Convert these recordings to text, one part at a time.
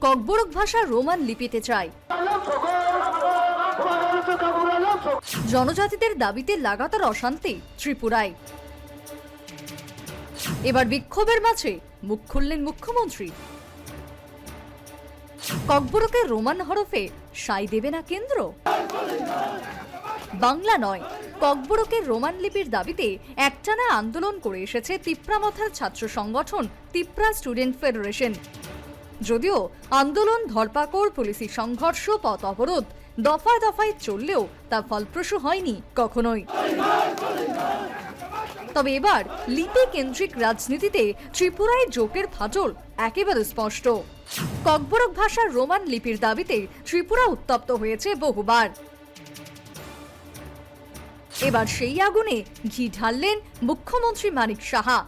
ককবরক ভাষা রোমান লিপিতে চায়। জনজাতিদের দাবিতে লাগাতার অশান্তি ত্রিপুরায়। এবার বিক্ষোভের মাঝে মুখ খুললেন মুখ্যমন্ত্রী। ককবরকের রোমান হরফে সাই দেবে না কেন্দ্র? বাংলা নয়, ককবরকের রোমান লিপির দাবিতে একটানা আন্দোলন করে এসেছে তিপ্রামথার ছাত্র সংগঠন তিপ্রা স্টুডেন্ট ফেডারেশন। যদিও আন্দোলন, ধরপাকড়, পুলিশি সংঘর্ষ, পথ অবরোধ দফায় দফায় চললেও তা ফলপ্রসূ হয়নি কখনোই। তবে এবার লিপি কেন্দ্রিক রাজনীতিতে ত্রিপুরায় জোটের ফাটল একেবারে স্পষ্ট। ককবরক ভাষার রোমান লিপির দাবিতে ত্রিপুরা উত্তপ্ত হয়েছে বহুবার। এবার সেই আগুনে ঘি ঢাললেন মুখ্যমন্ত্রী মানিক সাহা।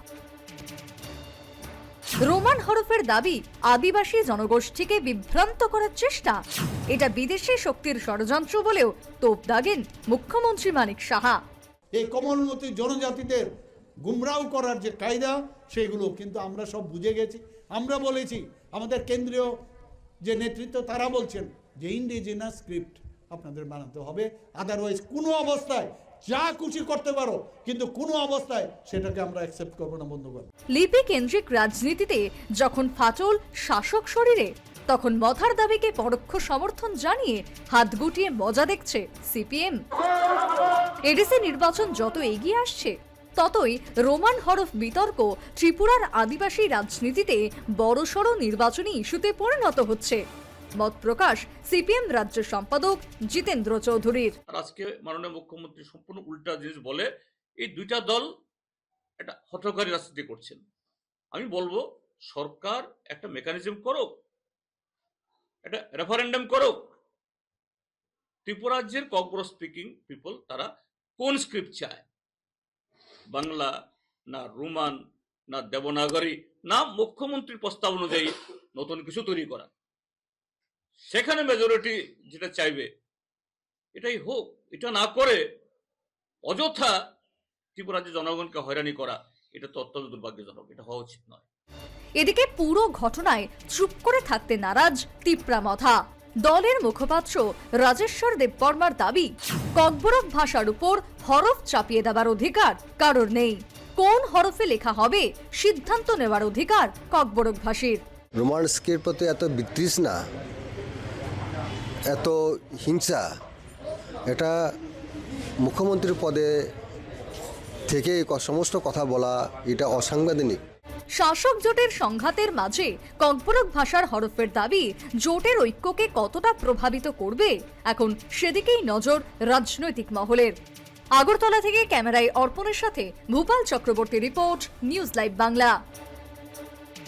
রোমান হরফের দাবি আদিবাসী জনগোষ্ঠীকে বিভ্রান্ত করার চেষ্টা, এটা বিদেশি শক্তির ষড়যন্ত্র বলেও তোপ দাগেন মুখ্যমন্ত্রী মানিক সাহা। এই কমলমতি জনজাতিদের গুমরাও করার যে কায়দা, সেগুলো কিন্তু আমরা সব বুঝে গেছি। আমরা বলেছি, আমাদের কেন্দ্রীয় যে নেতৃত্ব তারা বলছেন যে ইন্ডিজিনাস স্ক্রিপ্ট আপনাদের বানাতে হবে, আদারওয়াইজ কোনো অবস্থায় যা খুশি করতে পারো, কিন্তু কোনো অবস্থায় সেটাকে আমরা অ্যাকসেপ্ট করবো না, বন্ধ করবো। লিপি কেন্দ্রিক রাজনীতিতে যখন ফাটল শাসক শরীরে, তখন মথার দাবিকে পরোক্ষ সমর্থন জানিয়ে হাত গুটিয়ে মজা দেখছে সিপিএম। এডিসি নির্বাচন যত এগিয়ে আসছে, ততই রোমান হরফ বিতর্ক ত্রিপুরার আদিবাসী রাজনীতিতে বড়সড় নির্বাচনী ইস্যুতে পরিণত হচ্ছে। মত প্রকাশ সিপিএম রাজ্য সম্পাদক জিতেন্দ্র চৌধুরীর। আজকে মাননীয় মুখ্যমন্ত্রী সম্পূর্ণ উল্টা জিনিস বলে এই দুইটা দল একটা হঠকারী রাজনীতি করছেন। আমি বলবো সরকার একটা মেকানিজম করুক, একটা রেফারেন্ডাম করুক। ত্রিপুরা রাজ্যের ককবরক স্পিকিং পিপল তারা কোন স্ক্রিপ্ট চায়, বাংলা না রোমান না দেবনাগরী না মুখ্যমন্ত্রীর প্রস্তাব অনুযায়ী নতুন কিছু তৈরি করা, সেখানে মেজরিটি যেটা চাইবে এটাই হোক। এটা না করে অযথা ত্রিপুরা রাজ্যের জনগণকে হয়রানি করা, এটা তো অত্যন্ত দুর্ভাগ্যজনক, এটা হওয়া উচিত নয়। এদিকে পুরো ঘটনায় চুপ করে থাকতে নারাজ তিপ্রামথা। দলের মুখপাত্র রাজেশ্বর দেববর্মার দাবি, ককবরক ভাষার উপর হরফ চাপিয়ে দেওয়ার অধিকার কারোর নেই। কোন হরফে লেখা হবে সিদ্ধান্ত নেওয়ার অধিকার ককবরক ভাষীর। রোমান স্ক্রিপ্টের প্রতি এত বিতৃষ্ণা, এত হিংসা, এটা মুখ্যমন্ত্রীর পদে থেকে সমস্ত কথা বলা এটা অসাংবিধানিক। শাসক জোটের সংঘাতের মাঝে ককবরক ভাষার হরফের দাবি জোটের ঐক্যকে কতটা প্রভাবিত করবে, এখন সেদিকেই নজর রাজনৈতিক মহলের। আগরতলা থেকে ক্যামেরায় অর্পণের সাথে Bhopal Chakraborty report, news live Bangla.